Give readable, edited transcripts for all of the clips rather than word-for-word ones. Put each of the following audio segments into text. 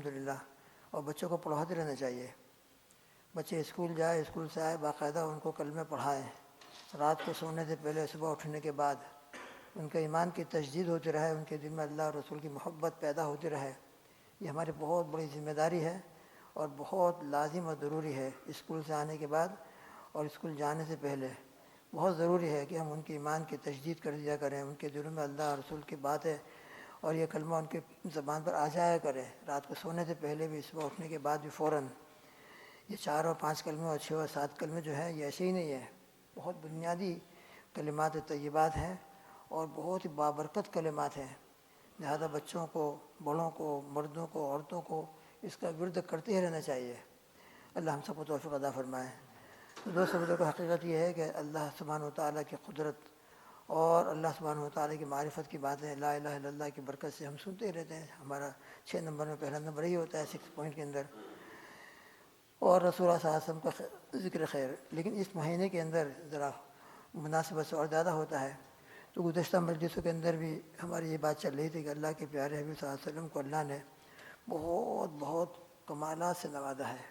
الحمدللہ، اور بچوں کو پڑھاتے رہنا چاہیے۔ بچے اسکول جائے، اسکول سے آئے، باقاعدہ ان کو کلمہ پڑھائیں، رات کو سونے سے پہلے، صبح اٹھنے کے بعد ان کے ایمان کی تجدید ہوتی رہے، ان کے دل میں اللہ اور رسول کی محبت پیدا ہوتی رہے۔ یہ ہماری بہت بڑی ذمہ داری ہے اور بہت لازم اور ضروری ہے۔ اسکول سے آنے کے بعد اور اسکول جانے سے پہلے بہت ضروری ہے کہ ہم ان کے ایمان کی تجدید کر دیا کریں، ان کے دلوں میں اللہ اور رسول کی بات ہے اور یہ کلمہ ان کے زبان پر آ جایا کرے، رات کو سونے سے پہلے بھی، صبح اٹھنے کے بعد بھی فوراً۔ یہ 4 اور 5 کلمے اور 6 اور 7 کلمے جو ہیں یہ ایسے ہی نہیں ہے، بہت بنیادی کلمات طیبات ہیں اور بہت ہی بابرکت کلمات ہیں۔ لہذا بچوں کو، بڑوں کو، مردوں کو، عورتوں کو اس کا ورد کرتے ہی رہنا چاہیے۔ اللہ ہم سب کو توفیق عطا فرمائے۔ دوست بزرگوں کو حقیقت یہ ہے کہ اللہ سبحانہ و تعالیٰ کی قدرت اور اللہ سبحانہ و تعالیٰ کی معرفت کی باتیں لا الہ الا اللہ کی برکت سے ہم سنتے ہی رہتے ہیں۔ ہمارا 6 نمبر میں پہلا نمبر یہی ہوتا ہے 6 پوائنٹ کے اندر، اور رسول اللہ صلی اللہ علیہ وسلم کا ذکر خیر۔ لیکن اس مہینے کے اندر ذرا مناسبت سے اور زیادہ ہوتا ہے۔ تو گزشتہ مجلسوں کے اندر بھی ہماری یہ بات چل رہی تھی کہ اللہ کے پیارے حبیب صلی اللہ علیہ وسلم کو اللہ نے بہت کمالات سے نوازا ہے،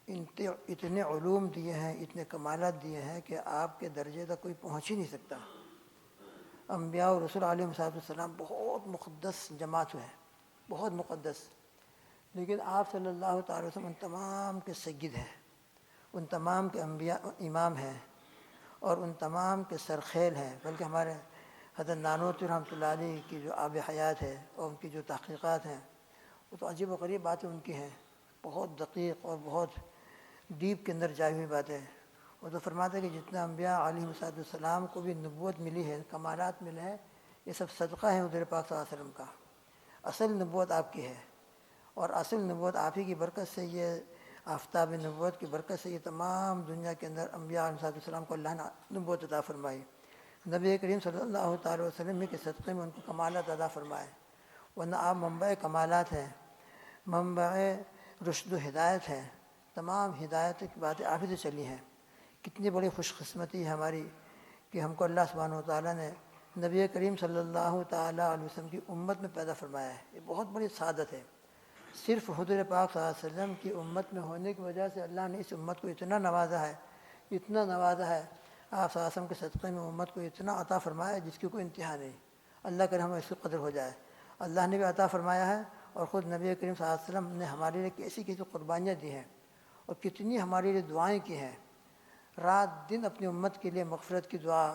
اتنے علوم دیے ہیں، اتنے کمالات دیے ہیں کہ آپ کے درجے تک کوئی پہنچ ہی نہیں سکتا۔ انبیاء اور رسول علیہ السلام بہت مقدس جماعت ہیں، بہت مقدس، لیکن آپ صلی اللہ تعالی وسلم ان تمام کے سید ہیں، ان تمام کے انبیاء امام ہیں اور ان تمام کے سرخیل ہیں۔ بلکہ ہمارے حضرت نانوتوی رحمۃ اللہ علیہ کی جو آب حیات ہے اور ان کی جو تحقیقات ہیں وہ تو عجیب و غریب باتیں ان کی ہیں، بہت دقیق اور بہت ڈیپ کے اندر جائی ہوئی باتیں۔ وہ تو فرماتے ہیں کہ جتنا انبیاء علیہ السلام کو بھی نبوت ملی ہے، کمالات ملے ہیں، یہ سب صدقہ ہے حضور پاک صلی اللہ علیہ وسلم کا۔ اصل نبوت آپ کی ہے اور اصل نبوت آپ ہی کی برکت سے، یہ آفتاب نبوت کی برکت سے یہ تمام دنیا کے اندر انبیاء علیہ السلام کو اللہ نے نبوت عطا فرمائی۔ نبی کریم صلی اللہ تعالی وسلم کے صدقے میں ان کو کمالات عطا فرمائے، ورنہ آپ منبع کمالات ہیں، منبع رشد و ہدایت ہے، تمام ہدایت کی باتیں آپ ہی سے چلی ہیں۔ کتنی بڑی خوش قسمتی ہے ہماری کہ ہم کو اللہ سبحانہ و تعالیٰ نے نبی کریم صلی اللہ تعالیٰ علیہ وسلم کی امت میں پیدا فرمایا ہے، یہ بہت بڑی سعادت ہے۔ صرف حضور پاک صلی اللہ علیہ وسلم کی امت میں ہونے کی وجہ سے اللہ نے اس امت کو اتنا نوازا ہے، اتنا نوازا ہے، آپ صلی اللہ علیہ وسلم کے صدقے میں امت کو اتنا عطا فرمایا ہے جس کی کوئی انتہا نہیں۔ اللہ کرے ہمیں اس کی قدر ہو جائے۔ اللہ نے بھی عطا فرمایا ہے اور خود نبی کریم صلی اللہ علیہ وسلم نے ہمارے لیے کیسی کیسی قربانیاں دی ہیں اور کتنی ہمارے لیے دعائیں کی ہیں، رات دن اپنی امت کے لیے مغفرت کی دعا،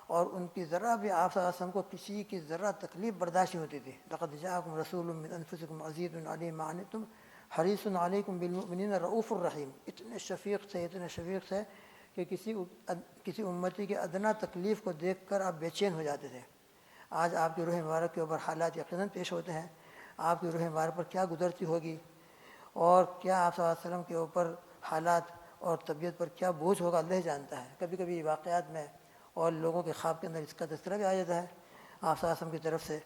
اور ان کی ذرا بھی آپ صلی اللہ علیہ وسلم کو کسی کی ذرا تکلیف برداشت نہیں ہوتی تھی۔ لقد جاءکم رسول من انفسکم عزیز علیہ ما عنتم حریص علیکم بالمؤمنین رؤوف الرحیم۔ اتنے شفیق تھے، اتنے شفیق تھے کہ کسی امتی کے ادنا تکلیف کو دیکھ کر آپ بے چین ہو جاتے تھے۔ آج آپ کی روح مبارک کے اوپر حالات یقیناً پیش ہوتے ہیں، آپ کی روح مبارک پر کیا گزرتی ہوگی اور کیا آپ صلی اللہ علیہ وسلم کے اوپر حالات اور طبیعت پر کیا بوجھ ہوگا، اللہ جانتا ہے۔ کبھی کبھی واقعات میں اور لوگوں کے خواب کے اندر اس کا تذکرہ بھی آ جاتا ہے آپ صلی اللہ علیہ وسلم کی طرف سے۔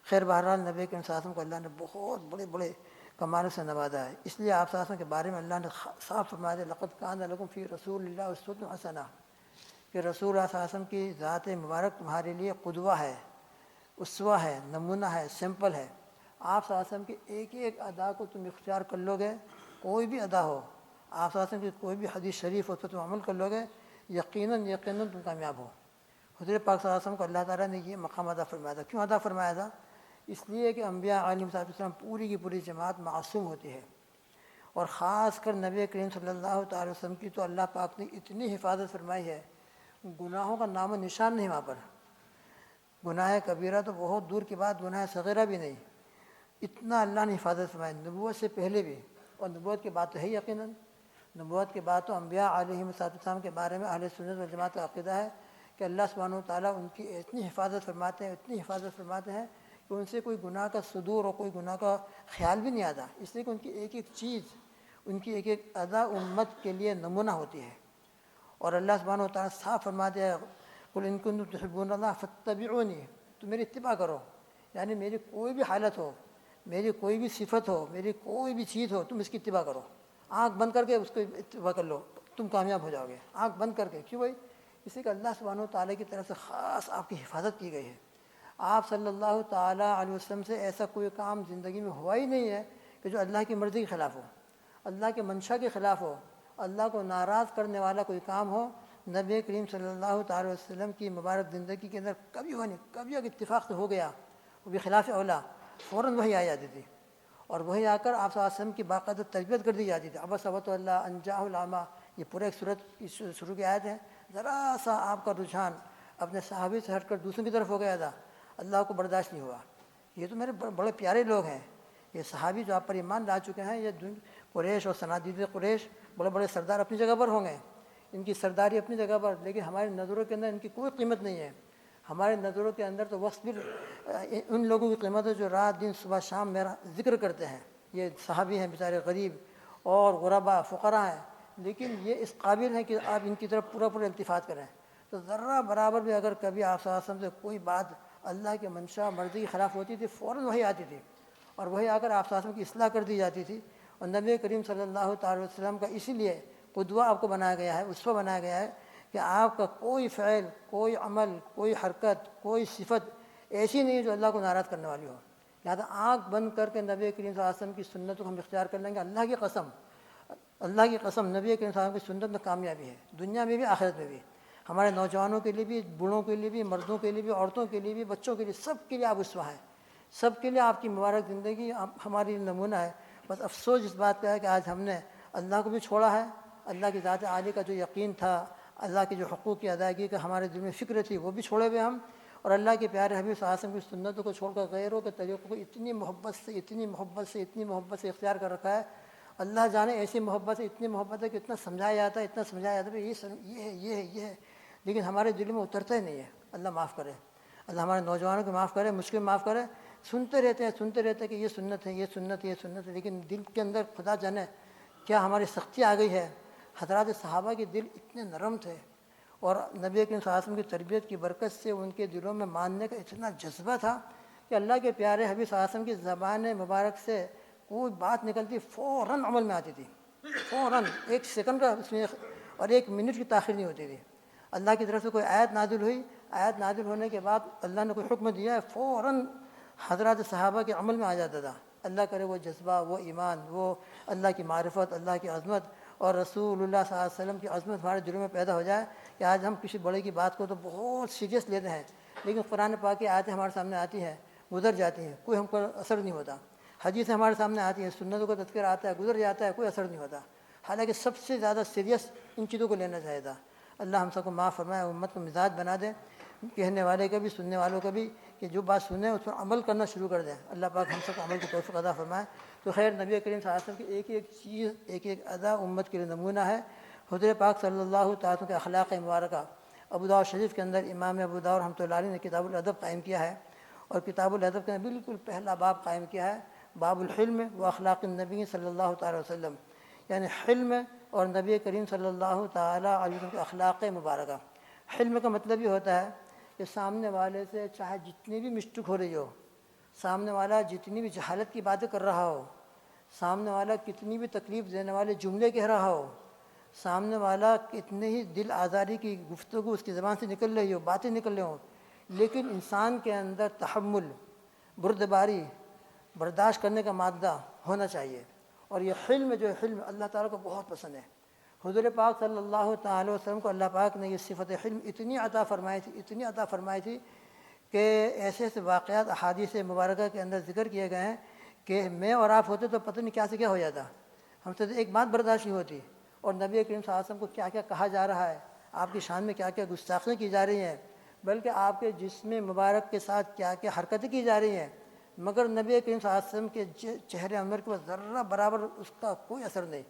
خیر بہرحال نبی کریم صلی اللہ علیہ وسلم کو اللہ نے بہت بڑے بڑے کمال سے نوازا ہے، اس لیے آپ صلی اللہ علیہ وسلم کے بارے میں اللہ نے صاف فرمایا ہے لقد کان لکم فی رسول اللہ اسوۃ حسنہ، کہ رسول اللہ صلی اللہ علیہ وسلم کی ذات مبارک تمہارے لیے قدوہ ہے، اسوہ ہے، نمونہ ہے، سیمپل ہے۔ آپ صلی اللہ علیہ وسلم کی ایک ایک ادا کو تم اختیار کر لو گے، کوئی بھی ادا ہو، آپ صلی اللہ علیہ وسلم کی کوئی بھی حدیث شریف ہو تو تم عمل کر لو گے، یقیناً تم کامیاب ہو۔ حضور پاک صلی اللہ علیہ وسلم کو اللہ تعالیٰ نے یہ مقام عطا فرمایا تھا۔ کیوں عطا فرمایا تھا؟ اس لیے کہ انبیاء علیہ السلام پوری کی پوری جماعت معصوم ہوتی ہے، اور خاص کر نبی کریم صلی اللہ تعالی وسلم کی تو اللہ پاک نے اتنی حفاظت فرمائی ہے، گناہوں کا نام و نشان نہیں وہاں پر۔ گناہ کبیرہ تو بہت دور کی بات، گناہ صغیرہ بھی نہیں، اتنا اللہ نے حفاظت فرمائی نبوت سے پہلے بھی، اور نبوت کے بعد تو ہے یقیناً۔ نبوت کے بعد تو انبیاء علیہ السلام کے بارے میں اہل سنت والجماعت کا عقیدہ ہے کہ اللہ سبحانہ وتعالیٰ ان کی اتنی حفاظت فرماتے ہیں، اتنی حفاظت فرماتے ہیں کہ ان سے کوئی گناہ کا صدور اور کوئی گناہ کا خیال بھی نہیں آتا، اس لیے کہ ان کی ایک ایک چیز، ان کی ایک ایک ادا امت کے لیے نمونہ ہوتی ہے۔ اور اللہ سبحانہ وتعالیٰ صاف فرماتے ہیں قل ان کنتم تحبون اللہ فاتبعونی، تم میری اتباع کرو، یعنی میری کوئی بھی حالت ہو، میری کوئی بھی صفت ہو، میری کوئی بھی چیز ہو، تم اس کی اتباع کرو، آنکھ بند کر کے اس کو اتباع کر لو، تم کامیاب ہو جاؤ گے، آنکھ بند کر کے۔ کیوں بھائی؟ اس لیے کہ اللہ سبحانہ وتعالیٰ کی طرف سے خاص آپ کی حفاظت کی گئی ہے۔ آپ صلی اللہ تعالیٰ علیہ وسلم سے ایسا کوئی کام زندگی میں ہوا ہی نہیں ہے کہ جو اللہ کی مرضی کے خلاف ہو، اللہ کے منشا کے خلاف ہو، اللہ کو ناراض کرنے والا کوئی کام ہو، نبی کریم صلی اللہ تعالی وسلم کی مبارک زندگی کے اندر کبھی ہو نہیں، کبھی اگر اتفاق سے ہو گیا وہ بھی خلاف اولا، فوراً وہی آ جاتی تھی، اور وہی آ کر آپ صلی اللہ علیہ وسلم کی باقاعدہ تربیت کر دی جاتی تھی۔ ابس ابت اللہ انجاہ العامہ، یہ پورے ایک صورت شروع کی آیت ہے۔ ذرا سا آپ کا رجحان اپنے صحابی سے ہٹ کر دوسروں کی طرف ہو گیا تھا، اللہ کو برداشت نہیں ہوا۔ یہ تو میرے بڑے پیارے لوگ ہیں، یہ صحابی جو آپ پر ایمان لا چکے ہیں، یہ قریش اور صنادید قریش بڑے بڑے سردار اپنی جگہ پر ہوں گے، ان کی سرداری اپنی جگہ پر، لیکن ہماری نظروں کے اندر ان کی کوئی قیمت نہیں ہے۔ ہمارے نظروں کے اندر تو وصف ان لوگوں کی قیمت ہے جو رات دن صبح شام میرا ذکر کرتے ہیں۔ یہ صحابی ہیں بیچارے، غریب اور غربا فقراء ہیں، لیکن یہ اس قابل ہیں کہ آپ ان کی طرف پورا التفات کریں۔ تو ذرہ برابر بھی اگر کبھی آپ صلی اللہ علیہ وسلم سے کوئی بات اللہ کے منشا مرضی کے خلاف ہوتی تھی، فوراً وہی آتی تھی، اور وہی آ کر آپ صلی اللہ علیہ وسلم کی اصلاح کر دی جاتی تھی۔ اور نبی کریم صلی اللہ تعالی وسلم کا اسی لیے قدوہ آپ کو بنایا گیا ہے، اسوہ بنایا گیا ہے کہ آپ کا کوئی فعل، کوئی عمل، کوئی حرکت، کوئی صفت ایسی نہیں ہے جو اللہ کو ناراض کرنے والی ہو۔ لہٰذا آنکھ بند کر کے نبی کریم صلی اللہ علیہ وسلم کی سنت کو ہم اختیار کر لیں گے، اللہ کی قسم، اللہ کی قسم، نبی کریم صلی اللہ علیہ وسلم کی سنت میں کامیابی ہے، دنیا میں بھی آخرت میں بھی، ہمارے نوجوانوں کے لیے بھی، بوڑھوں کے لیے بھی، مردوں کے لیے بھی، عورتوں کے لیے بھی، بچوں کے لیے، سب کے لیے آپ اسوہ ہیں، سب کے لیے آپ کی مبارک زندگی ہماری نمونہ ہے۔ بس افسوس اس بات کا ہے کہ آج ہم نے اللہ کو بھی چھوڑا ہے، اللہ کی ذات عالی کا جو یقین تھا، اللہ کے جو حقوق کی ادائیگی کا ہمارے دل میں فکر تھی، وہ بھی چھوڑے ہوئے ہم، اور اللہ کے پیارے حبیب صلی اللہ علیہ وسلم کی سنتوں کو چھوڑ کر غیروں کے طریقوں کو اتنی محبت سے اختیار کر رکھا ہے۔ اللہ جانے ایسی محبت ہے، اتنی محبت ہے کہ اتنا سمجھایا جاتا ہے یہ ہے، لیکن ہمارے دل میں اترتا ہی نہیں ہے۔ اللہ معاف کرے، اللہ ہمارے نوجوانوں کو معاف کرے، مشکل معاف کرے۔ سنتے رہتے ہیں کہ یہ سنت ہے، یہ سنت ہے، یہ سنت ہے، لیکن دل کے اندر خدا جانے کیا ہماری سختی آ گئی ہے۔ حضرات صحابہ کے دل اتنے نرم تھے، اور نبی کریم صلی اللہ علیہ وسلم کی تربیت کی برکت سے ان کے دلوں میں ماننے کا اتنا جذبہ تھا کہ اللہ کے پیارے حبیب صلی اللہ علیہ وسلم کی زبان مبارک سے کوئی بات نکلتی فوراً عمل میں آتی تھی، فوراً، ایک سیکنڈ کا اس میں اور ایک منٹ کی تاخیر نہیں ہوتی تھی۔ اللہ کی طرف سے کوئی آیت نازل ہوئی، آیت نازل ہونے کے بعد اللہ نے کوئی حکم دیا ہے، فوراً حضرات صحابہ کے عمل میں آ جاتا تھا۔ اللہ کرے وہ جذبہ، وہ ایمان، وہ اللہ کی معرفت، اللہ کی عظمت اور رسول اللہ صلی اللہ علیہ وسلم کی عظمت ہمارے دلوں میں پیدا ہو جائے کہ آج ہم کسی بڑے کی بات کو تو بہت سیریس لیتے ہیں، لیکن قرآن پاک کی آیتیں ہمارے سامنے آتی ہیں، گزر جاتی ہیں، کوئی ہم پر اثر نہیں ہوتا۔ حدیثیں ہمارے سامنے آتی ہیں، سنتوں کا تذکرہ آتا ہے، گزر جاتا ہے، کوئی اثر نہیں ہوتا، حالانکہ سب سے زیادہ سیریس ان چیزوں کو لینا چاہیے تھا۔ اللہ ہم سب کو معاف فرمائے، امت کو مزاج بنا دے، کہنے والے کا بھی، سننے والوں کا بھی، کہ جو بات سنیں اس پر عمل کرنا شروع کر دیں۔ اللہ پاک ہم سب کو عمل کی توفیق عطا فرمائے۔ تو خیر، نبی کریم صلی اللہ علیہ وسلم کی ایک ایک چیز، ایک ایک ادا امت کے لیے نمونہ ہے۔ حضور پاک صلی اللہ تعالیٰ عنہ کے اخلاق مبارکہ ابو داؤد شریف کے اندر امام ابو داؤد رحمۃ اللہ علیہ نے کتاب الادب قائم کیا ہے، اور کتاب الادب کے اندر بالکل پہلا باب قائم کیا ہے، باب الحلم و اخلاق النبی صلی اللہ تعالیٰ وسلم، یعنی حلم اور نبی کریم صلی اللہ تعالیٰ علیہ وسلم کے اخلاق مبارکہ۔ حلم کا مطلب یہ ہوتا ہے کہ سامنے والے سے چاہے جتنی بھی مسٹیک ہو رہی ہو، سامنے والا جتنی بھی جہالت کی باتیں کر رہا ہو، سامنے والا کتنی بھی تکلیف دینے والے جملے کہہ رہا ہو، سامنے والا کتنے ہی دل آزاری کی گفتگو اس کی زبان سے نکل رہی ہو، باتیں نکل رہی ہوں، لیکن انسان کے اندر تحمل، بردباری، برداشت کرنے کا مادہ ہونا چاہیے۔ اور یہ حلم جو ہے، حلم اللہ تعالیٰ کو بہت پسند ہے۔ حضور پاک صلی اللہ تعالیٰ وسلم کو اللہ پاک نے یہ صفت حلم اتنی عطا فرمائی تھی کہ ایسے ایسے واقعات احادیث مبارکہ کے اندر ذکر کیے گئے ہیں کہ میں اور آپ ہوتے تو پتہ نہیں کیا سے کیا ہو جاتا، ہم سے ایک بات برداشت نہیں ہوتی، اور نبی کریم صلی اللہ علیہ وسلم کو کیا کیا کہا جا رہا ہے، آپ کی شان میں کیا کیا گستاخیاں کی جا رہی ہیں، بلکہ آپ کے جسم مبارک کے ساتھ کیا کیا حرکتیں کی جا رہی ہیں، مگر نبی کریم صلی اللہ علیہ وسلم کے چہرے انور کے پاس ذرہ برابر اس کا کوئی اثر نہیں،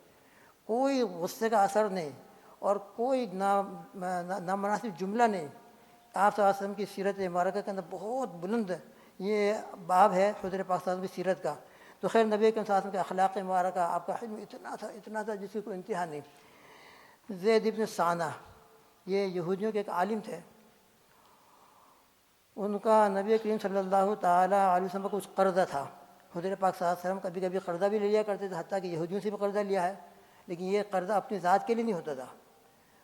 کوئی غصے کا اثر نہیں، اور کوئی نامناسب جملہ نہیں۔ آپ صلی اللہ علیہ وسلم کی سیرت مبارکہ کے اندر بہت بلند یہ باب ہے حضور پاک صلی اللہ علیہ وسلم کی سیرت کا۔ تو خیر، نبی کریم صلی اللہ علیہ وسلم کے اخلاق مبارکہ، آپ کا حلم اتنا تھا جس کی کوئی انتہا نہیں۔ زید ابن ثانہ، یہ یہودیوں کے ایک عالم تھے، ان کا نبی کریم صلی اللہ تعالیٰ علیہ وسلم کا کچھ قرضہ تھا۔ حضور پاک صلی اللہ علیہ وسلم کبھی کبھی قرضہ بھی لے لیا کرتے تھے، حتیٰ کہ یہودیوں سے بھی قرضہ لیا ہے، لیکن یہ قرضہ اپنی ذات کے لیے نہیں ہوتا تھا،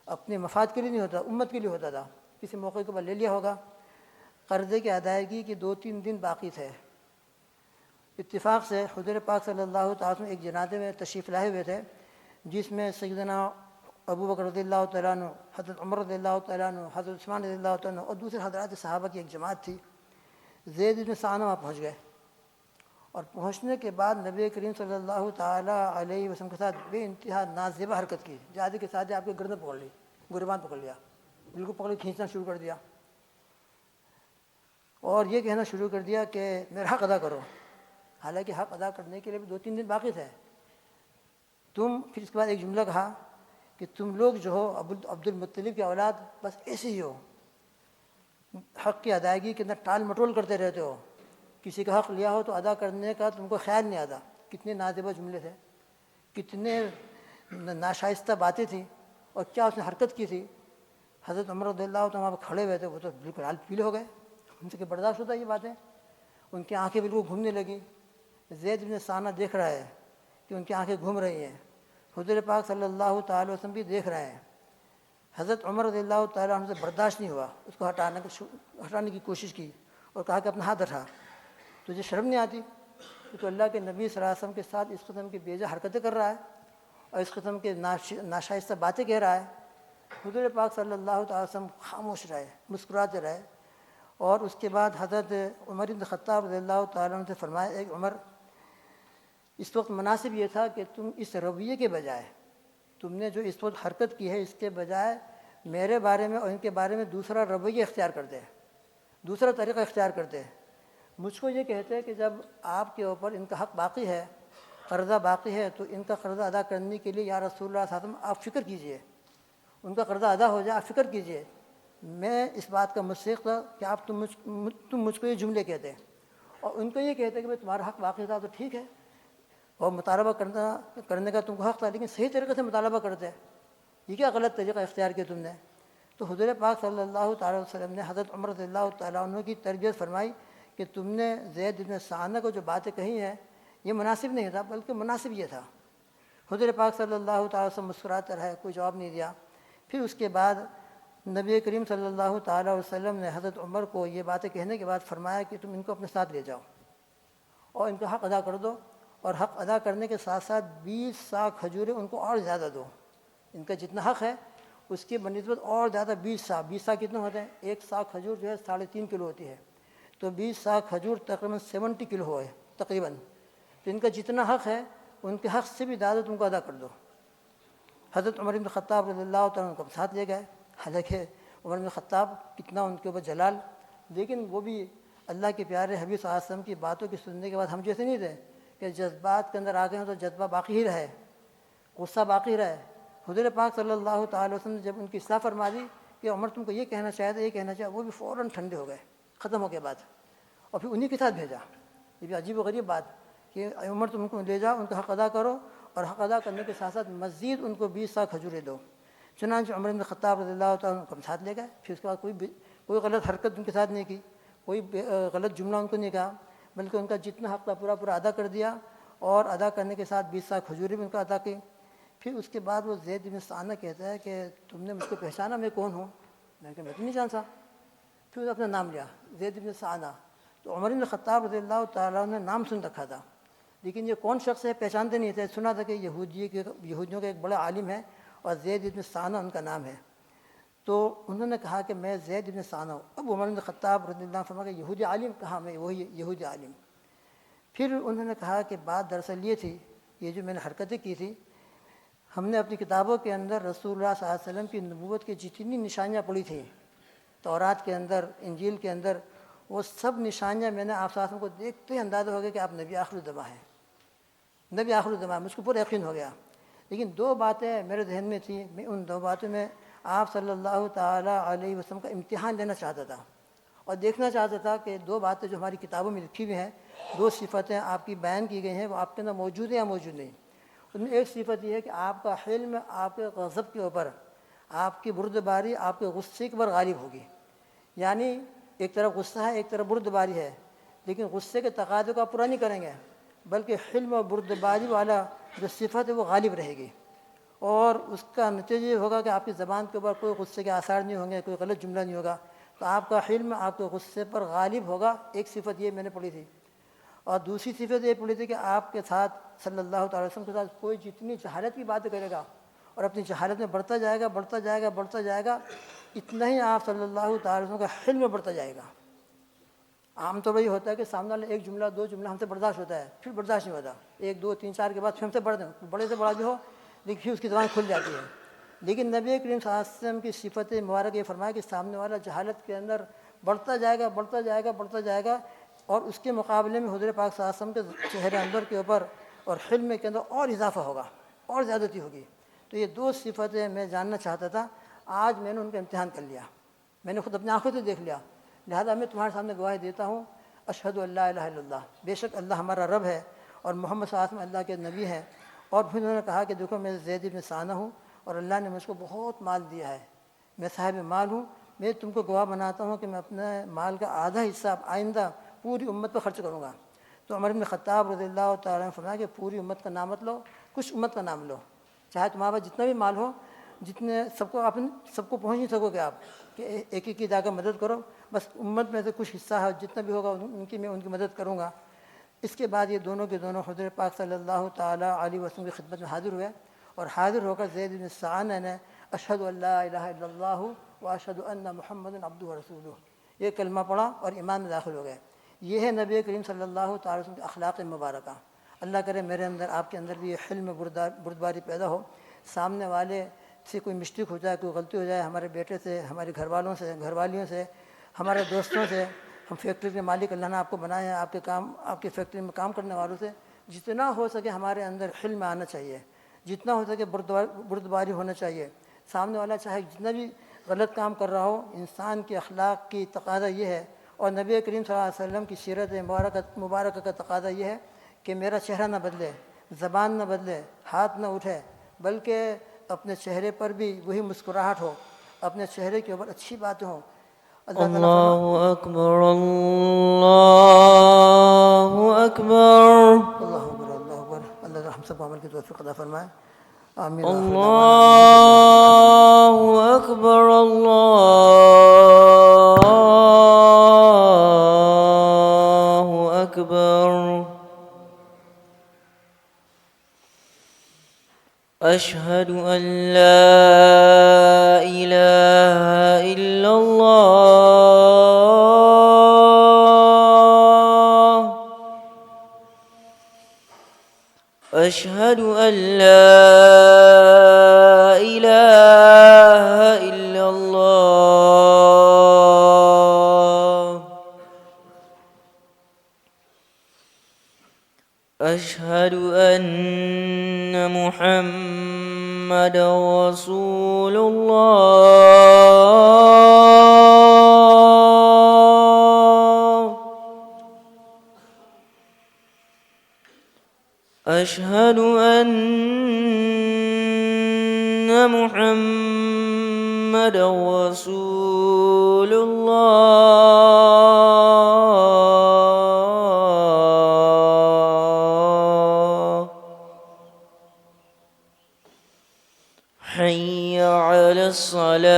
اپنے مفاد کے لیے نہیں ہوتا، امت کے لیے ہوتا تھا۔ کسی موقع کے بعد لے لیا ہوگا، قرضے کی ادائیگی کے 2-3 دن باقی تھے، اتفاق سے حضور پاک صلی اللہ تعالیٰ وسلم ایک جنازے میں تشریف لائے ہوئے تھے، جس میں سیدنا ابو بکر رضی اللہ تعالیٰ عنہ، حضرت عمر رضی اللہ تعالیٰ عنہ، حضرت عثمان رضی اللہ تعالیٰ عنہ اور دوسرے حضرات صحابہ کی ایک جماعت تھی۔ زید بن ثانہ وہاں پہنچ گئے، اور پہنچنے کے بعد نبی کریم صلی اللہ تعالیٰ علیہ وسلم کے ساتھ بے انتہا نازیبہ حرکت کی، زیادہ کے ساتھ آپ کے گردن پکڑ لی، گریبان پکڑ لیا، بالکل پکڑ کھینچنا شروع کر دیا، اور یہ کہنا شروع کر دیا کہ میرا حق ادا کرو، حالانکہ حق ادا کرنے کے لیے بھی 2-3 دن باقی تھے۔ پھر اس کے بعد ایک جملہ کہا کہ تم لوگ جو ہو عبد المطلب کی اولاد بس ایسے ہی ہو، حق کی ادائیگی کے اندر ٹال مٹول کرتے رہتے ہو، کسی کا حق لیا ہو تو ادا کرنے کا تم کو خیال نہیں آتا۔ کتنے نازیبہ جملے تھے، کتنے ناشائستہ باتیں تھیں، اور کیا اس نے حرکت کی تھی۔ حضرت عمر رضی اللہ عنہ وہاں پہ کھڑے ہوئے تھے، وہ تو بالکل لال پیلے ہو گئے، ان سے کہ برداشت ہوتا ہے یہ باتیں، ان کی آنکھیں بالکل گھومنے لگیں۔ زید بن ثانہ دیکھ رہا ہے کہ ان کی آنکھیں گھوم رہی ہیں، حضور پاک صلی اللہ تعالی وسلم بھی دیکھ رہے ہیں۔ حضرت عمر رضی اللہ تعالیٰ عنہ سے برداشت نہیں ہوا، اس کو ہٹانے کی کوشش کی اور کہا کہ اپنا ہاتھ اٹھا، تجھے شرم نہیں آتی کہ تو اللہ کے نبی صلی اللہ علیہ وسلم کے ساتھ اس قسم کی بیجا حرکتیں کر رہا ہے اور اس قسم کے ناشائستہ باتیں کہہ رہا ہے۔ حضور پاک صلی اللہ تعالی وسلم خاموش رہے، مسکراتے رہے، اور اس کے بعد حضرت عمر بن خطاب رضی اللہ تعالیٰ عنہ سے فرمایا، ایک عمر، اس وقت مناسب یہ تھا کہ تم اس رویے کے بجائے، تم نے جو اس وقت حرکت کی ہے، اس کے بجائے میرے بارے میں اور ان کے بارے میں دوسرا رویہ اختیار کرتے، دوسرا طریقہ اختیار کرتے۔ مجھ کو یہ کہتے ہیں کہ جب آپ کے اوپر ان کا حق باقی ہے، قرضہ باقی ہے، تو ان کا قرضہ ادا کرنے کے لیے یا رسول اللہ صلی اللہ علیہ وسلم آپ فکر کیجئے، ان کا قرضہ ادا ہو جائے، آپ فکر کیجئے۔ میں اس بات کا مستحق تھا کہ آپ تم مجھ کو یہ جملے کہتے، اور ان کو یہ کہتے کہ بھائی تمہارا حق باقی تھا تو ٹھیک ہے، اور مطالبہ کرنے کا تم کو حق تھا، لیکن صحیح طریقے سے مطالبہ کرتے، یہ کیا غلط طریقہ اختیار کیا تم نے؟ تو حضور پاک صلی اللہ تعالیٰ وسلم نے حضرت عمر رضی اللہ تعالیٰ عنہ کی تربیت فرمائی کہ تم نے زید بن ثانہ کو جو باتیں کہی ہیں یہ مناسب نہیں تھا، بلکہ مناسب یہ تھا۔ حضور پاک صلی اللہ تعالیٰ وسلم مسکراتے رہے، کوئی جواب نہیں دیا۔ پھر اس کے بعد نبی کریم صلی اللہ تعالیٰ وسلم نے حضرت عمر کو یہ باتیں کہنے کے بعد فرمایا کہ تم ان کو اپنے ساتھ لے جاؤ اور ان کا حق ادا کر دو، اور حق ادا کرنے کے ساتھ ساتھ 20 سا کھجوریں ان کو اور زیادہ دو، ان کا جتنا حق ہے اس کی بنسبت اور زیادہ 20 سا کتنے ہوتے ہیں؟ ایک سا کھجور جو ہے 3.5 کلو ہوتی ہے، تو 20 سا کھجور تقریباً 70 کلو ہے تقریباً، تو ان کا جتنا حق ہے ان کے حق سے بھی زیادہ تم کو ادا کر دو۔ حضرت عمر بن خطاب رضی اللہ تعالیٰ عنہ کو ساتھ لے گئے، حالانکہ عمر بن خطاب کتنا ان کے اوپر جلال، لیکن وہ بھی اللہ کے پیارے حبیب صلی اللہ علیہ وسلم کی باتوں کی سننے کے بعد ہم جیسے نہیں تھے کہ جذبات کے اندر آ گئے ہیں تو جذبہ باقی ہی رہے، غصہ باقی رہے۔ حضور پاک صلی اللہ تعالی وسلم نے جب ان کی اصلاح فرما دی کہ عمر تم کو یہ کہنا چاہے تھا، یہ کہنا چاہے، وہ بھی فوراً ٹھنڈے ہو گئے ختم ہو کے بعد، اور پھر انہی کے ساتھ بھیجا۔ یہ بھی عجیب و غریب بات کہ عمر تم ان کو لے جاؤ، ان کا حق ادا کرو، اور حق ادا کرنے کے ساتھ ساتھ مزید ان کو 20 سا کھجوریں دو۔ چنانچہ عمر بن خطاب رضی اللہ تعالیٰ عنہ کو ساتھ لے گئے۔ پھر اس کے بعد کوئی غلط حرکت ان کے ساتھ نہیں کی، کوئی غلط جملہ ان کو نہیں کہا، بلکہ ان کا جتنا حق تھا پورا ادا کر دیا، اور ادا کرنے کے ساتھ 20 سا کھجوریں بھی ان کو ادا کی۔ پھر اس کے بعد وہ زید بن ثانہ کہتا ہے کہ تم نے مجھ کو پہچانا میں کون ہوں؟ میں کہ میں تو نہیں جانتا۔ پھر اس نے اپنا نام لیا، زید بن ثانہ۔ تو عمر بن خطاب رضی اللہ تعالیٰ نے نام سن رکھا تھا، لیکن یہ کون شخص ہے پہچانتے نہیں تھے۔ سنا تھا کہ یہودیوں کے ایک بڑا عالم ہے اور زید بن ثانہ ان کا نام ہے، تو انہوں نے کہا کہ میں زید بن ثانہ ہوں۔ اب عمر بن خطاب رضی اللہ عنہ فرمایا کہ یہودی عالم کہا، میں وہی یہودی عالم۔ پھر انہوں نے کہا کہ بات دراصل یہ تھی، یہ جو میں نے حرکتیں کی تھی، ہم نے اپنی کتابوں کے اندر رسول اللہ صلی اللہ علیہ وسلم کی نبوت کی جتنی نشانیاں پڑھی تھیں، تورات کے اندر، انجیل کے اندر، وہ سب نشانیاں میں نے آپ صلی اللہ علیہ وسلم کو دیکھتے ہی اندازہ ہو گیا کہ آپ نبی آخر الزماں ہیں، نبی آخر الزماں، مجھ کو پورا یقین ہو گیا۔ لیکن 2 باتیں میرے ذہن میں تھیں، میں ان 2 باتوں میں آپ صلی اللہ تعالیٰ علیہ وسلم کا امتحان لینا چاہتا تھا، اور دیکھنا چاہتا تھا کہ 2 باتیں جو ہماری کتابوں میں لکھی ہوئی ہیں، 2 صفتیں آپ کی بیان کی گئی ہیں، وہ آپ کے اندر موجود ہیں یا موجود نہیں۔ ان میں ایک صفت یہ ہے کہ آپ کا حلم آپ کے غضب کے اوپر، آپ کی بردباری آپ کے غصے کے اوپر غالب ہوگی، یعنی ایک طرف غصہ ہے، ایک طرف بردباری ہے، لیکن غصے کے تقاضے کو آپ پورا نہیں کریں گے، بلکہ حلم اور بردباری والا جو صفت ہے وہ غالب رہے گی، اور اس کا نتیجہ یہ ہوگا کہ آپ کی زبان کے اوپر کوئی غصے کے آثار نہیں ہوں گے، کوئی غلط جملہ نہیں ہوگا، تو آپ کا حلم آپ کے غصے پر غالب ہوگا۔ ایک صفت یہ میں نے پڑھی تھی۔ اور دوسری صفت یہ پوری تھی کہ آپ کے ساتھ صلی اللہ تعالی وسلم کے ساتھ کوئی جتنی جہالت کی بات کرے گا اور اپنی جہالت میں بڑھتا جائے گا بڑھتا جائے گا بڑھتا جائے گا، اتنا ہی آپ صلی اللہ تعالی وسلم کا حلم بڑھتا جائے گا۔ عام طور پر یہ ہوتا ہے کہ سامنے والا ایک جملہ دو جملہ ہم سے برداشت ہوتا ہے، پھر برداشت نہیں ہوتا، ایک دو تین چار کے بعد پھر ہم سے بڑے سے بڑا بھی ہو لیکن پھر اس کی زبان کھل جاتی ہے۔ لیکن نبی کریم صلی اللہ علیہ وسلم کی صفت مبارک یہ فرمایا کہ سامنے والا جہالت کے اندر بڑھتا جائے گا بڑھتا جائے گا بڑھتا جائے گا، اور اس کے مقابلے میں حضور پاک صلی اللہ علیہ وسلم کے چہرے انور کے اوپر اور حلم کے اندر اور اضافہ ہوگا اور زیادتی ہوگی۔ تو یہ دو صفتیں میں جاننا چاہتا تھا، آج میں نے ان کا امتحان کر لیا، میں نے خود اپنی آنکھوں سے دیکھ لیا، لہذا میں تمہارے سامنے گواہی دیتا ہوں، اشہد ان لا الہ الا اللہ، بے شک اللہ ہمارا رب ہے اور محمد صلی اللہ علیہ وسلم اللہ کے نبی ہیں۔ اور پھر انہوں نے کہا کہ دیکھو میں زید بن ثانہ ہوں اور اللہ نے مجھ کو بہت مال دیا ہے، میں صاحب مال ہوں، میں تم کو گواہ بناتا ہوں کہ میں اپنے مال کا آدھا حصہ آئندہ پوری امت پر خرچ کروں گا۔ تو عمر بن خطاب رضی اللہ تعالیٰ عنہ نے فرمایا کہ پوری امت کا نام مت لو، کچھ امت کا نام لو، چاہے تمہارے پاس جتنا بھی مال ہو، جتنے سب کو پہنچ نہیں سکو گے آپ کہ ایک ایک کی جا کر مدد کرو، بس امت میں سے کچھ حصہ ہے جتنا بھی ہوگا میں ان کی مدد کروں گا۔ اس کے بعد یہ دونوں کے دونوں حضور پاک صلی اللہ تعالیٰ علیہ وسلم کی خدمت میں حاضر ہوئے، اور حاضر ہو کر زید بن ثانہ نے اشہد ان لا الہ الا اللہ و اشہد ان محمد عبدہ و رسولہ یہ کلمہ پڑھا اور ایمان میں داخل ہو گئے۔ یہ ہے نبی کریم صلی اللہ تعالی وسلم کے اخلاق مبارکہ۔ اللہ کرے میرے اندر آپ کے اندر بھی یہ حلم بردباری پیدا ہو، سامنے والے سے کوئی مسٹیک ہو جائے، کوئی غلطی ہو جائے، ہمارے بیٹے سے، ہمارے گھر والوں سے، گھر والیوں سے، ہمارے دوستوں سے، ہم فیکٹری کے مالک اللہ نے آپ کو بنائے ہیں، آپ کی فیکٹری میں کام کرنے والوں سے، جتنا ہو سکے ہمارے اندر حلم آنا چاہیے، جتنا ہو سکے بردباری ہونا چاہیے۔ سامنے والا چاہے جتنا بھی غلط کام کر رہا ہو، انسان کی اخلاق کی تقاضا یہ ہے، اور نبی کریم صلی اللہ علیہ وسلم کی سیرت مبارکہ کا تقاضا یہ ہے کہ میرا چہرہ نہ بدلے، زبان نہ بدلے، ہاتھ نہ اٹھے، بلکہ اپنے چہرے پر بھی وہی مسکراہٹ ہو، اپنے چہرے کے اوپر اچھی باتیں ہوں۔ اللہ اکبر اللہ اکبر اللہ اکبر اللہ اکبر۔ اللہ ہم سب کو عمل کی توفیق عطا فرمائے، آمین۔ اللہ اکبر اللہ اکبر۔ اشہد ان لا الہ الا اللہ، اشہد ان لا الہ الا اللہ، اشہد ان محمد رسول اللہ، اشہد ان محمد رسول اللہ، حی علی الصلاۃ،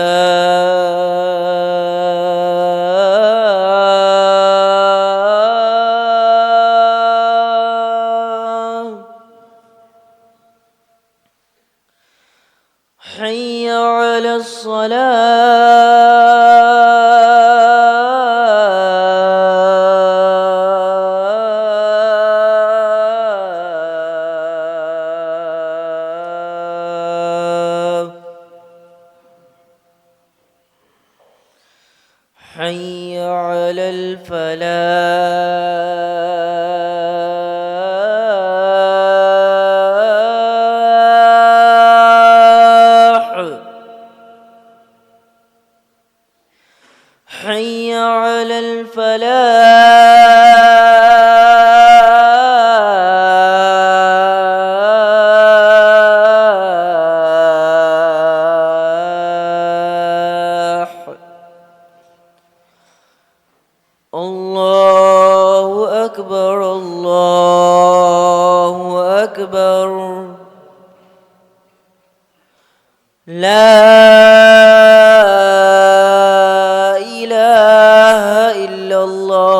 حی علی الصلاۃ، حی علی الفلاح، حی علی الفلاح۔ اللہ اکبر اللہ اکبر، لا الہ الا اللہ۔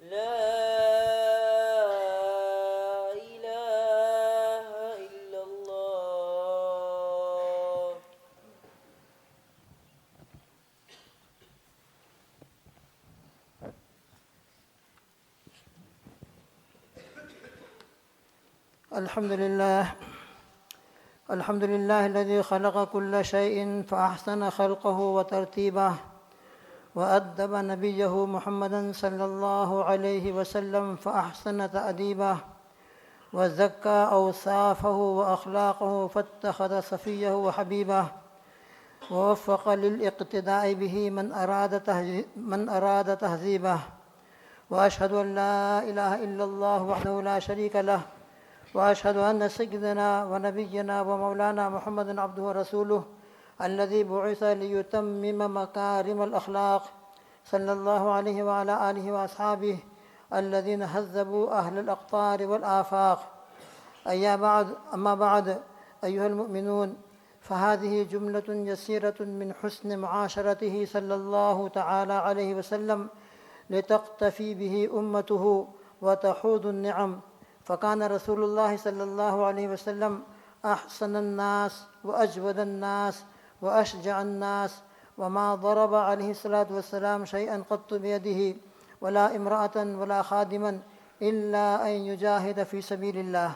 لا إله إلا الله. الحمد لله الذي خلق كل شيء فأحسن خلقه وترتيبه، وأدب نبيه محمدا صلى الله عليه وسلم فأحسن تأديبه، وزكى أوصافه وأخلاقه فاتخذ صفيه وحبيبه، ووفق للاقتداء به من أراد تهذيبه. وأشهد أن لا إله إلا الله وحده لا شريك له، وأشهد أن سيدنا ونبينا ومولانا محمد عبده ورسوله الذي بعث ليتمم مكارم الأخلاق، صلى الله عليه وعلى آله وأصحابه الذين هذبوا أهل الأقطار والآفاق. أما بعد، أيها المؤمنون، فهذه جملة يسيرة من حسن معاشرته صلى الله تعالى عليه وسلم لتقتفي به أمته وتحوض النعم. فكان رسول الله صلى الله عليه وسلم أحسن الناس وأجود الناس وأشجع الناس، وما ضرب عليه الصلاة والسلام شيئا قط بيده، ولا امرأة ولا خادما، إلا أن يجاهد في سبيل الله.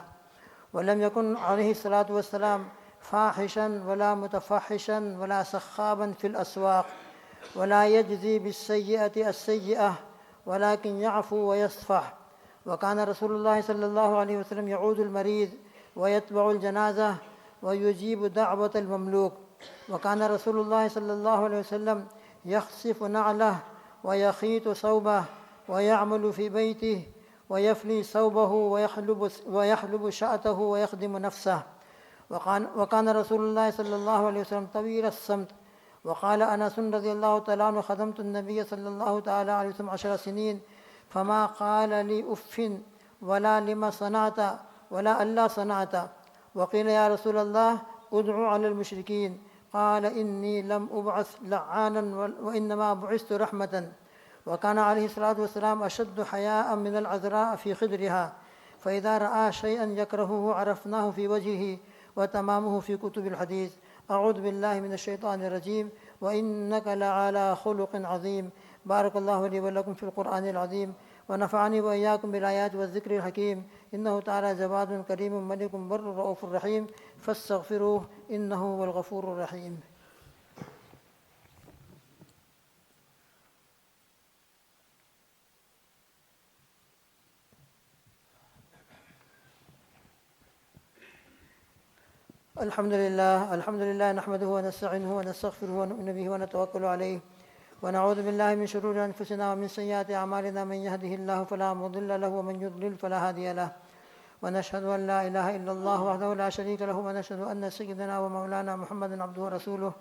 ولم يكن عليه الصلاة والسلام فاحشا ولا متفحشا ولا سخابا في الأسواق، ولا يجزي بالسيئة السيئة، ولكن يعفو ويصفح. وكان رسول الله صلى الله عليه وسلم يعود المريض ويتبع الجنازة ويجيب دعوة المملوك. وكان رسول الله صلى الله عليه وسلم يخصف نعله ويخيط ثوبه ويعمل في بيته ويفلي ثوبه ويحلب شأته ويخدم نفسه. وكان رسول الله صلى الله عليه وسلم طويل الصمت. وقال أنس رضي الله تعالى عنه: خدمت النبي صلى الله تعالى عليه وسلم 10 سنين، فما قال لي أف ولا لما صنعت ولا ألا صنعت. وقيل: يا رسول الله، ادعو على المشركين. قال: إني لم أبعث لعانا وإنما بعثت رحمة. وكان عليه الصلاة والسلام أشد حياء من العذراء في خدرها، فإذا رأى شيئا يكرهه عرفناه في وجهه، وتمامه في كتب الحديث. أعوذ بالله من الشيطان الرجيم. وإنك لعلى خلق عظيم. بارك الله لي ولكم في القرآن العظيم، ونفعني وإياكم بالآيات والذكر الحكيم. إنه تعالى جواد كريم ملك بر رؤوف رحيم، فاستغفروه إنه هو الغفور الرحيم. الحمد لله نحمده ونستعينه ونستغفره ونؤمن به ونتوكل عليه، ونعوذ بالله من شرور أنفسنا ومن سيئات أعمالنا. من يهده الله فلا مضل له، ومن يضلل فلا هادي له. ونشهد أن لا إله إلا الله وحده لا شريك له، ونشهد أن سيدنا ومولانا محمدا عبده ورسوله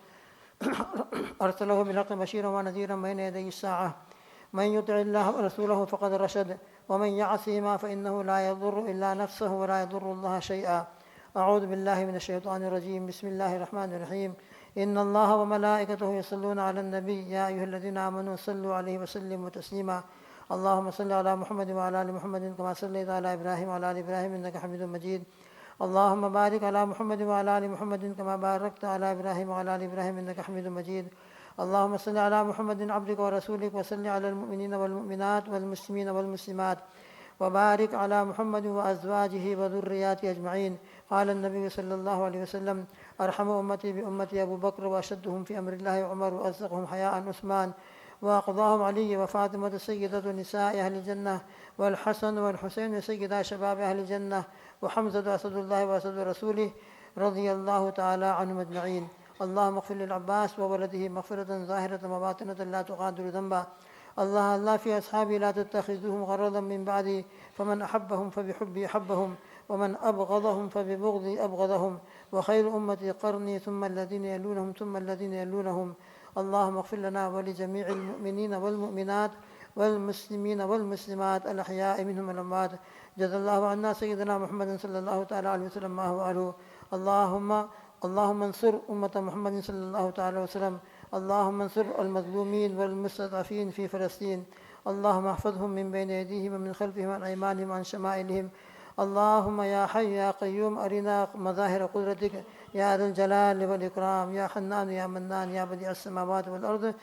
أرسله بالحق بشيرا ونذيرا بين يدي الساعة. من يطع الله ورسوله فقد رشد، ومن يعصهما فإنه لا يضر إلا نفسه ولا يضر الله شيئا. أعوذ بالله من الشيطان الرجيم. بسم الله الرحمن الرحيم. إن الله وملائكته يصلون على النبي، يا أيها الذين آمنوا صلوا عليه وسلموا تسليما. اللهم صل على محمد وعلى آل محمد كما صليت على إبراهيم وعلى آل إبراهيم إنك حميد مجيد. اللهم بارك على محمد وعلى آل محمد كما باركت على إبراهيم وعلى آل إبراهيم إنك حميد مجيد. اللهم صل على محمد عبدك ورسولك، وصل على المؤمنين والمؤمنات والمسلمين والمسلمات، وبارك على محمد وأزواجه وذرياته أجمعين. قال النبي صلى الله عليه وسلم: أرحم أمتي بأمتي أبو بكر، وأشدهم في أمر الله عمر، وأصدقهم حياء عثمان، وأقضاهم علي وفاطمة سيدة نساء أهل الجنة، والحسن والحسين سيدا شباب أهل الجنة، وحمزة أسد الله وأسد رسوله رضي الله تعالى عنهم أجمعين. اللهم اغفر للعباس وولده مغفرة ظاهرة وباطنة لا تغادر ذنبا. الله في أصحابي لا تتخذوهم غرضا من بعدي، فمن أحبهم فبحبي أحبهم، ومن أبغضهم فببغضي أبغضهم. وخير أمتي قرني، ثم الذين يلونهم ثم الذين يلونهم. اللهم اغفر لنا ولجميع المؤمنين والمؤمنات والمسلمين والمسلمات الأحياء منهم والأموات. جزا الله عنا سيدنا محمد صلى الله تعالى عليه وسلم ما هو أهله. اللهم انصر أمة محمد صلى الله تعالى وسلم. اللهم انصر المظلومين والمستضعفين في فلسطين. اللهم احفظهم من بين أيديهم ومن خلفهم وعن أيمانهم وعن شمائلهم. اللهم يا حي يا قيوم أرنا مظاهر قدرتك يا ذا الجلال والإكرام يا حنان يا منان يا بديع السماوات والأرض.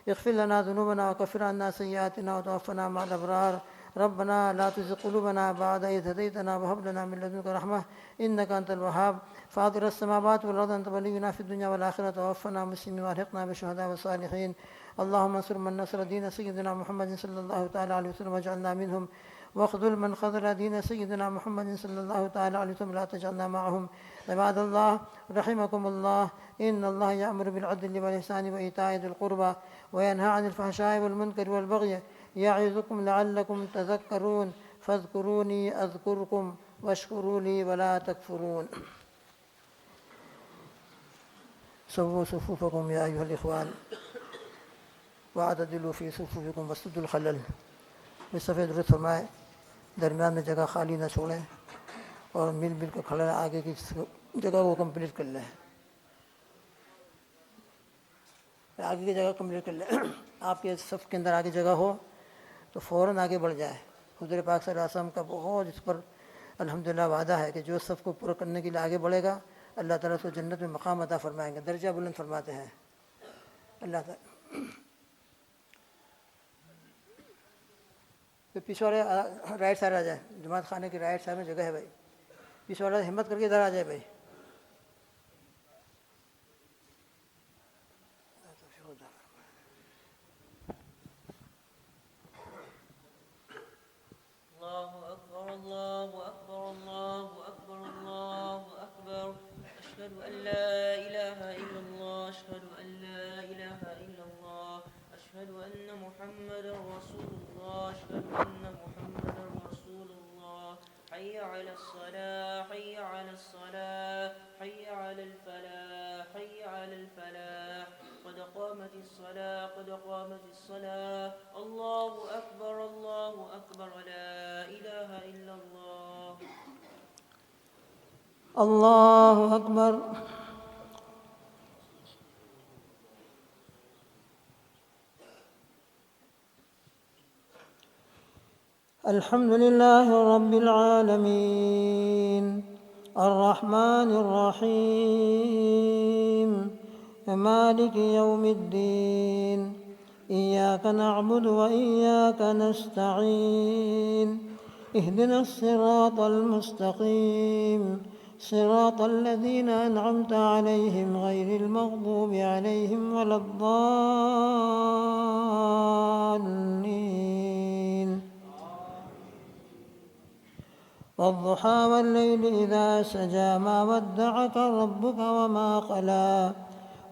اغفر لنا ذنوبنا وكفر عنا سيئاتنا وتوفنا مع الأبرار. ربنا لا تزغ قلوبنا بعد إذ هديتنا وهب لنا من لدنك رحمة إنك أنت الوهاب. فاطر السماوات والأرض أنت ولينا في الدنيا والآخرة توفنا مسلمين وألحقنا بالشهداء والصالحين. اللهم انصر من نصر دين سيدنا محمد صلى الله تعالى عليه وسلم واجعلنا منهم، واخذل من خذل دين سيدنا محمد صلى الله تعالى عليه وسلم لا تجعلنا معهم. عباد الله رحمكم الله، إن الله يأمر بالعدل والإحسان وإيتاء ذي القربى وينهى عن الفحشاء والمنكر والبغي يعظكم لعلكم تذكرون. فاذكروني أذكركم واشكروا لي ولا تكفرون. سووا صفوفكم يا أيها الإخوان واعتدلوا في صفوفكم واسدوا الخلل. اس صفحے درست فرمائے، درمیان میں جگہ خالی نہ چھوڑیں اور مل کر کھڑے آگے کی جگہ کو کمپلیٹ کر لیں. آگے کی جگہ کمپلیٹ کر لیں. آپ کے صف کے اندر آگے جگہ ہو تو فوراً آگے بڑھ جائے. حضور پاک صلی اللہ علیہ وسلم کا بہت اس پر الحمدللہ وعدہ ہے کہ جو صف کو پورا کرنے کے لیے آگے بڑھے گا اللہ تعالیٰ اس کو جنت میں مقام عطا فرمائیں گے، درجہ بلند فرماتے ہیں اللہ تعالیٰ. پھر پیچھے والے رائٹ سائڈ آ جائیں، جماعت خانے کی رائٹ سائڈ میں جگہ ہے بھائی. پیچھے والا ہمت کر کے ادھر آ جائے بھائی. الله أكبر الله أكبر الله أكبر الله أكبر. أشهد أن لا إله إلا الله أشهد أن لا إله إلا الله أشهد أن محمدا رسول الله أشهد أن محمدا رسول الله. حي على الصلاة حي على الصلاة حي على الفلاح حي على الفلاح. قد قامت الصلاة قد قامت الصلاة. الله أكبر الله أكبر لا إله إلا الله. اللہ اکبر. الحمد لله رب العالمين الرحمن الرحيم مالك يوم الدين إياك نعبد وإياك نستعين اهدنا الصراط المستقيم صراط الذين أنعمت عليهم غير المغضوب عليهم ولا الضالين. والضحى والليل إذا سجى ما ودعك ربك وما قلى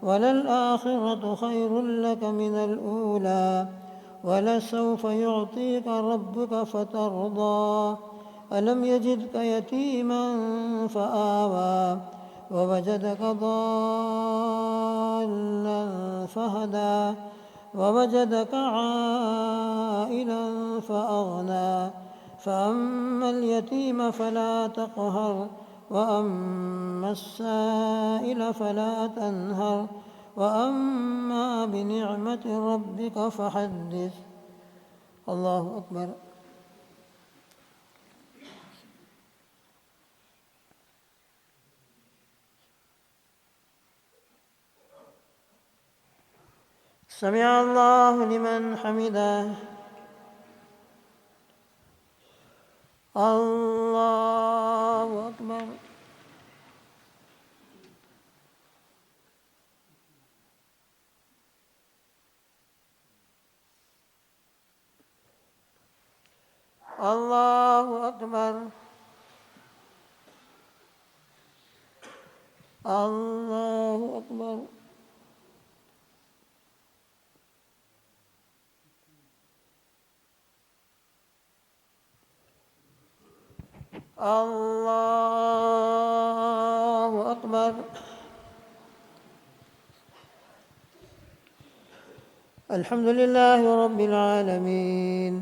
وللآخرة خير لك من الأولى ولسوف يعطيك ربك فترضى. ألم يجدك يتيما فآوى ووجدك ضالا فهدى ووجدك عائلا فأغنى. فأما اليتيم فلا تقهر وأما السائل فلا تنهر وأما بنعمة ربك فحدث. الله أكبر. سمع الله لمن حمده. الله أكبر. الله أكبر. الله أكبر. الله أكبر. الحمد لله رب العالمين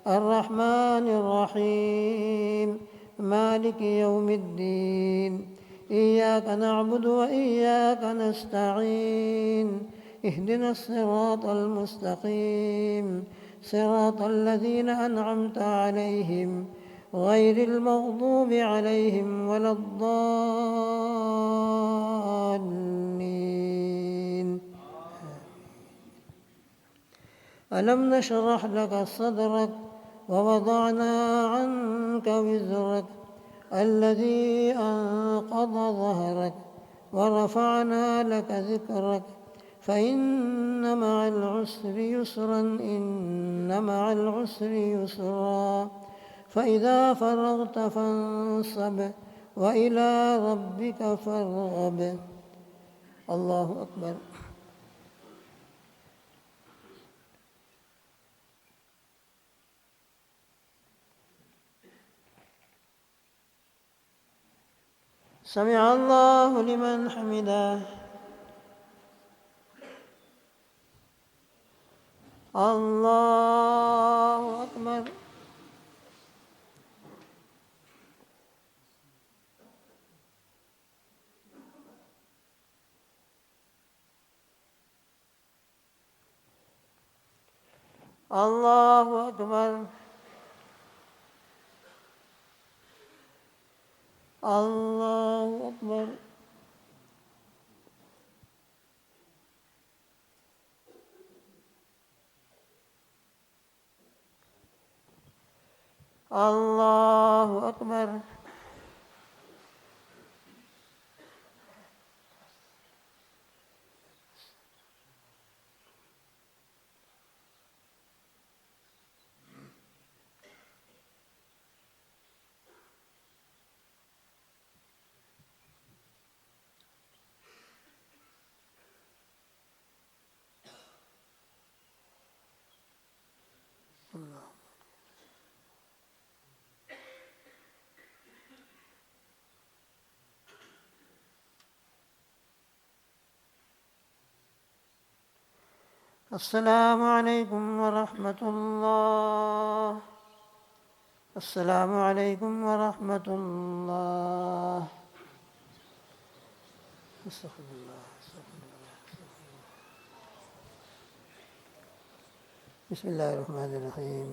الرحمن الرحيم مالك يوم الدين إياك نعبد وإياك نستعين اهدنا الصراط المستقيم صراط الذين أنعمت عليهم غير المغضوب عليهم ولا الضالين. ألم نشرح لك صدرك ووضعنا عنك وزرك الذي أنقض ظهرك ورفعنا لك ذكرك فإن مع العسر يسرا إن مع العسر يسرا فإذا فرغت فانصب وإلى ربك فارغب. الله أكبر. سمع الله لمن حمده. الله أكبر. الله أكبر. الله أكبر. الله أكبر. السلام عليكم ورحمة الله. السلام عليكم ورحمة الله. استغفر الله. بسم الله الرحمن الرحيم.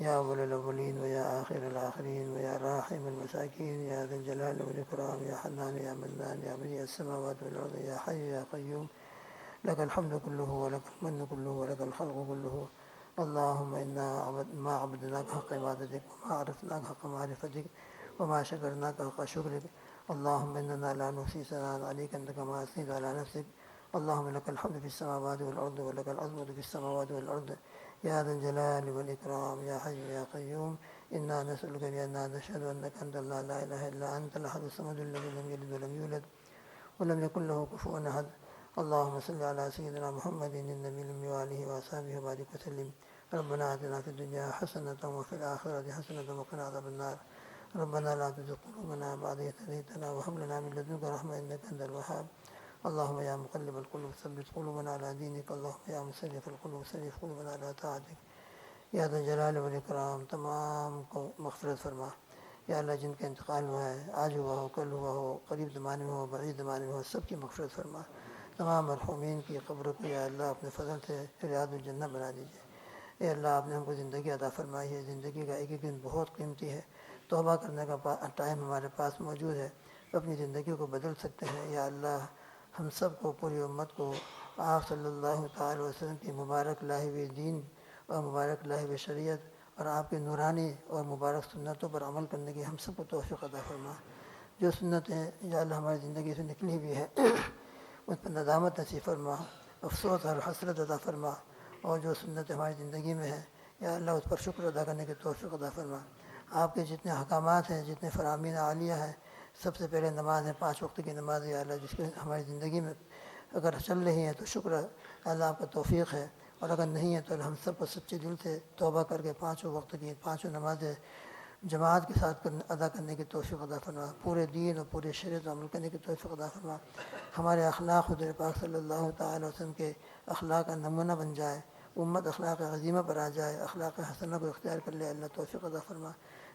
يا أول الأولين ويا آخر الآخرين ويا راحم المساكين يا ذا الجلال والإكرام يا حنان يا منان يا بديع السماوات والأرض يا حي يا قيوم لك الحمد كله ولك المن كله ولك الخلق كله. اللهم إنا ما عبدناك حق عبادتك وما عرفناك حق معرفتك وما شكرناك حق شكرك. اللهم إننا لا نحصي ثناء عليك أنت كما أثنيت على نفسك. اللهم لك الحمد في السماوات والأرض ولك العظمة في السماوات والأرض يا ذا الجلال والإكرام يا حي يا قيوم. إنا نسألك بأننا نشهد أنك أنت الله لا إله إلا أنت الأحد الصمد الذي لم يلد ولم يولد ولم يكن له كفوا أحد. اللهم صل على سيدنا محمد النبي الأمي وآله وأصحابه وبارك وسلم. ربنا آتنا في الدنيا حسنة وفي الآخرة حسنة وقنا عذاب النار. ربنا لا تزغ قلوبنا بعد إذ هديتنا وهب لنا من لدنك رحمة إنك أنت الوهاب. اللهم يا مقلب القلوب ثبت قلوبنا على دينك. اللهم يا مصرف القلوب صرف قلوبنا على طاعتك یا ذا الجلال والاکرام. تمام کو مغفرت فرما یا اللہ. جن کا انتقال ہوا ہے آج ہوا ہو کل ہوا ہو قریب زمانے میں ہو بعید زمانے میں ہو سب کی مغفرت فرما. تمام مرحومین کی قبر کو یا اللہ اپنے فضل سے ریاض الجنہ بنا دیجیے. اے اللہ آپ نے ہم کو زندگی عطا فرمائی ہے. زندگی کا ایک ایک دن بہت قیمتی ہے. توبہ کرنے کا ٹائم ہمارے پاس موجود ہے. اپنی زندگی کو بدل سکتے ہیں. یا اللہ ہم سب کو پوری امت کو آپ صلی اللہ تعالی وسلم کی مبارک لاہب دین اور مبارک لاہب شریعت اور آپ کے نورانی اور مبارک سنتوں پر عمل کرنے کی ہم سب کو توفیق عطا فرما. جو سنتیں یا اللہ ہماری زندگی سے نکلی بھی ہے اس پر ندامت نصیب فرما, افسوس اور حسرت عطا فرما. اور جو سنت ہماری زندگی میں ہے یا اللہ اس پر شکر ادا کرنے کی توفیق عطا فرما. آپ کے جتنے احکامات ہیں, جتنے فرامین عالیہ ہیں, سب سے پہلے نماز ہے, 5 وقت کی نماز یا اللہ جس کے ہماری زندگی میں اگر چل رہی ہیں تو شکر اللہ آپ کا توفیق ہے, اور اگر نہیں ہے تو ہم سب کو سچے دل سے توبہ کر کے 5 وقت کی 5 نمازیں جماعت کے ساتھ ادا کرنے کی توفیق عطا فرما. پورے دین اور پورے شریعت عمل کرنے کی توفیق عطا فرما. ہمارے اخلاق حضور پاک صلی اللہ تعالی وسلم کے اخلاق کا نمونہ بن جائے. امت اخلاق عظیمہ پر آ جائے, اخلاق حسنہ کو اختیار کر لے. اللہ توفیق عطا فرما.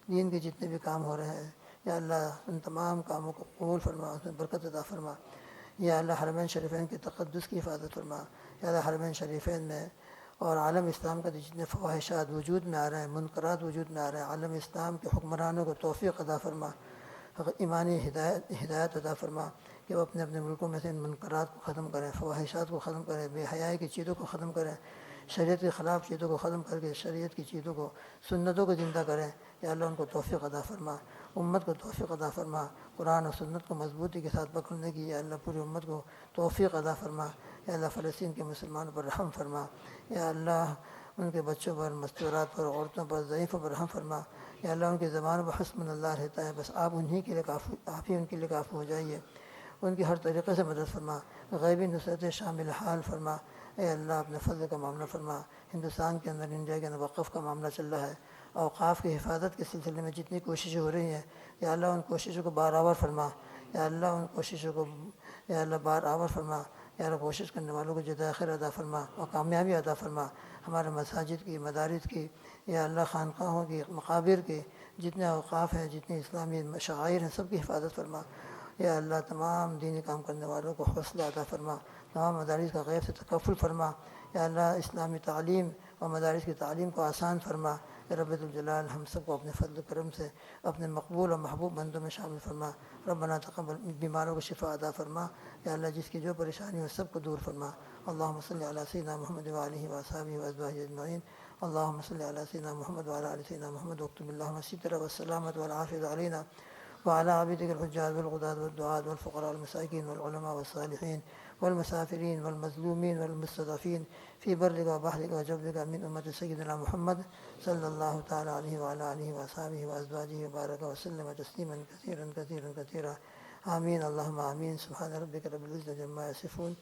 دین کے جتنے بھی کام ہو رہے ہیں یا اللہ ان تمام کاموں کو قبول فرما, اس میں برکت عطا فرما. یا اللہ حرمین شریفین کی تقدس کی حفاظت فرما. یا اللہ حرمین شریفین میں اور عالم اسلام کا جتنے فواہشات وجود میں آ رہے ہیں، منکرات وجود میں آ رہے ہیں، عالم اسلام کے حکمرانوں کو توفیق عطا فرما، ایمانی ہدایت عطا فرما کہ وہ اپنے اپنے ملکوں میں سے ان منکرات کو ختم کریں، فواہشات کو ختم کریں، بے حیائی کی چیزوں کو ختم کریں، شریعت کے خلاف چیزوں کو ختم کر کے شریعت کی چیزوں کو، سنتوں کو زندہ کریں۔ یا اللہ ان کو توفیق عطا فرما، امت کو توفیق عطا فرما، قرآن و سنت کو مضبوطی کے ساتھ پکڑنے کی یا اللہ پوری امت کو توفیق عطا فرما۔ یا اللہ فلسطین کے مسلمانوں پر رحم فرما، یا اللہ ان کے بچوں پر، مستورات پر، عورتوں پر، ضعیفوں پر رحم فرما۔ یا اللہ ان کی زبانوں پر حسبنا اللہ رہتا ہے، بس آپ انہی کے لیے کافی، آپ ہی ان کے لیے کافی ہو جائیے۔ ان کی ہر طریقے سے مدد فرما، غیبی نصرت شامل حال فرما۔ اے اللہ اپنے فضل کا معاملہ فرما۔ ہندوستان کے اندر، انڈیا کے اندر وقف کا معاملہ چل رہا ہے، اوقاف کی حفاظت کے سلسلے میں جتنی کوششیں ہو رہی ہیں، یا اللہ ان کوششوں کو بارآور فرما، یا اللہ ان کوششوں کو یا اللہ بارآور فرما۔ یا اللہ کوشش کرنے والوں کو جزائے خیر عطا فرما اور کامیابی عطا فرما۔ ہمارے مساجد کی، مدارس کی، یا اللہ خانقاہوں کی، مقابر کے جتنے اوقاف ہیں، جتنی اسلامی شعائر ہیں، سب کی حفاظت فرما۔ یا اللہ تمام دینی کام کرنے والوں کو حوصلہ عطا فرما، تمام مدارس کا غیب سے تکفل فرما۔ یا اللہ اسلامی تعلیم اور مدارس کی تعلیم کو آسان فرما۔ یا رب الجلال ہم سب کو اپنے فضل و کرم سے اپنے مقبول اور محبوب بندوں میں شامل فرما۔ ربنا تقبل، بیماروں کو شفا عطا فرما۔ یا اللہ جس کی جو پریشانی ہو سب کو دور فرما۔ اللہم صلی علی سیدنا محمد وآلہ وصحبہ وازواجہ اجمعین۔ اللہم صلی علی سیدنا محمد وعلی آل سیدنا محمد واکتب اللہم الستر والسلامۃ والعافیۃ علینا وعلى عبيدك الحجاج والغداة والدعاة والفقراء والمساكين والعلماء والصالحين والمسافرين والمظلومين والمستضعفين في برك وبحرك وجبرك من أمة سيدنا محمد صلى الله تعالى عليه وعلى آله وأصحابه وأزواجه وبارك وسلم تسليما كثيرا كثيرا كثيرا آمين اللهم آمين سبحان ربك رب العزة عما يصفون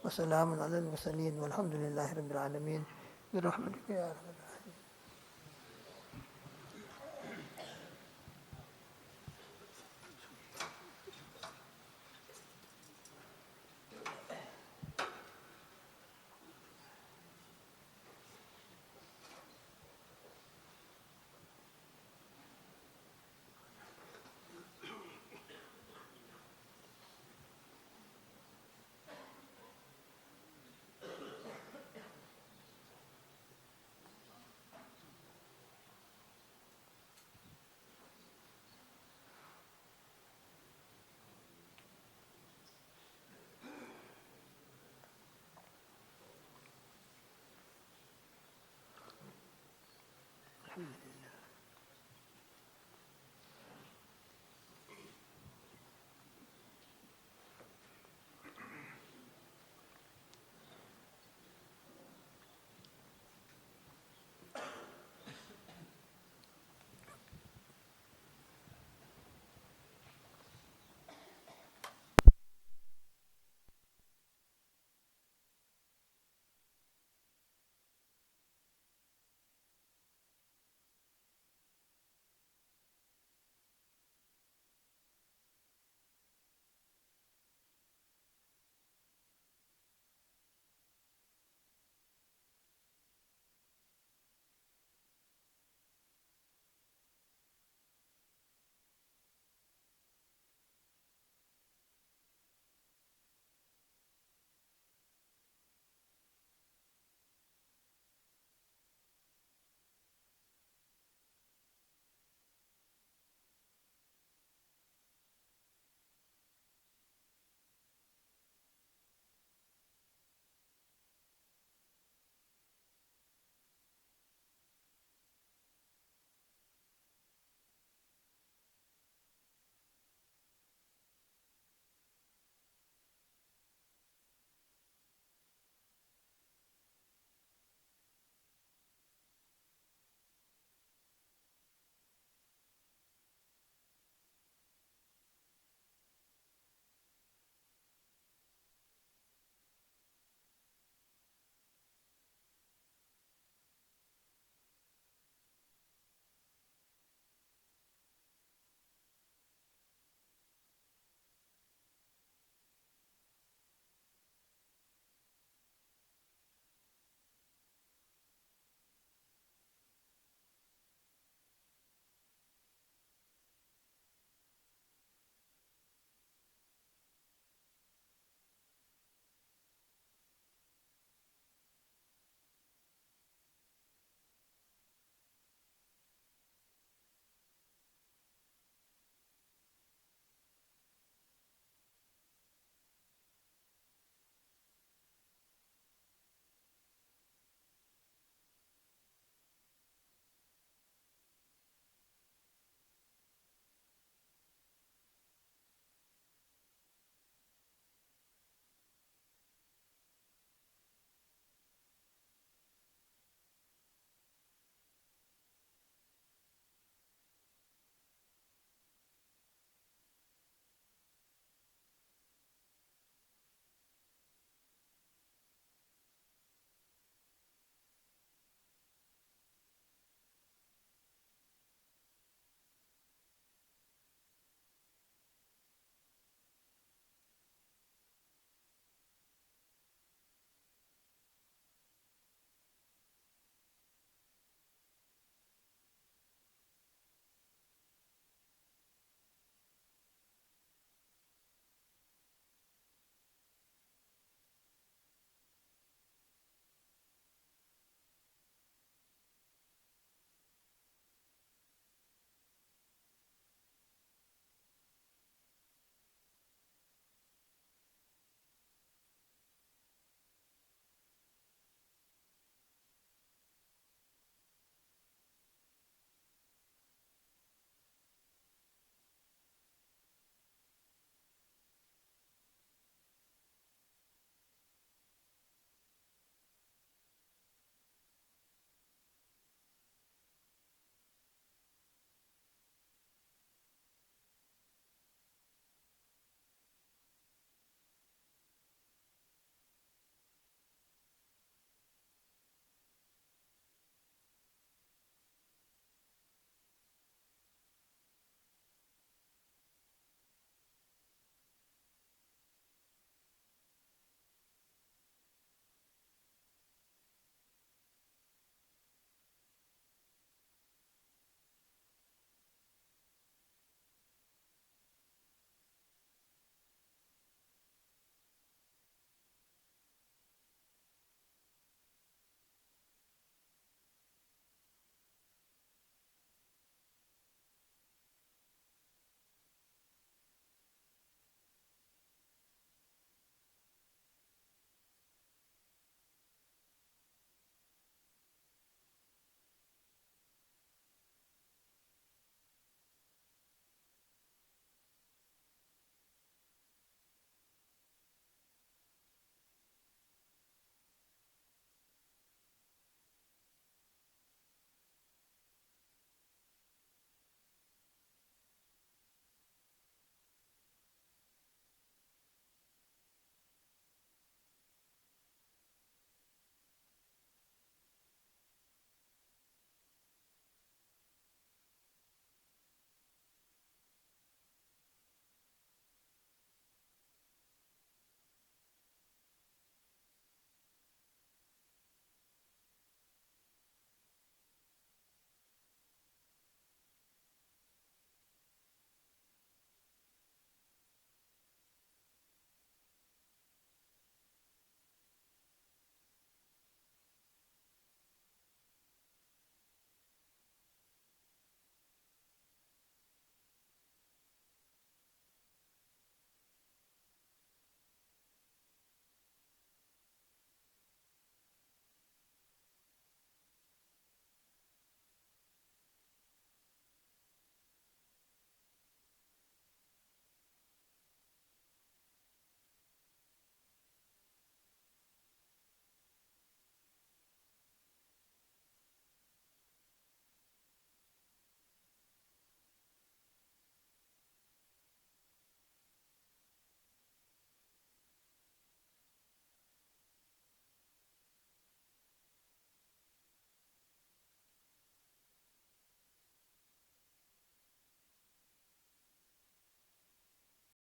وسلام على المرسلين والحمد لله رب العالمين برحمتك يا أرحم الراحمين. الحمد لله.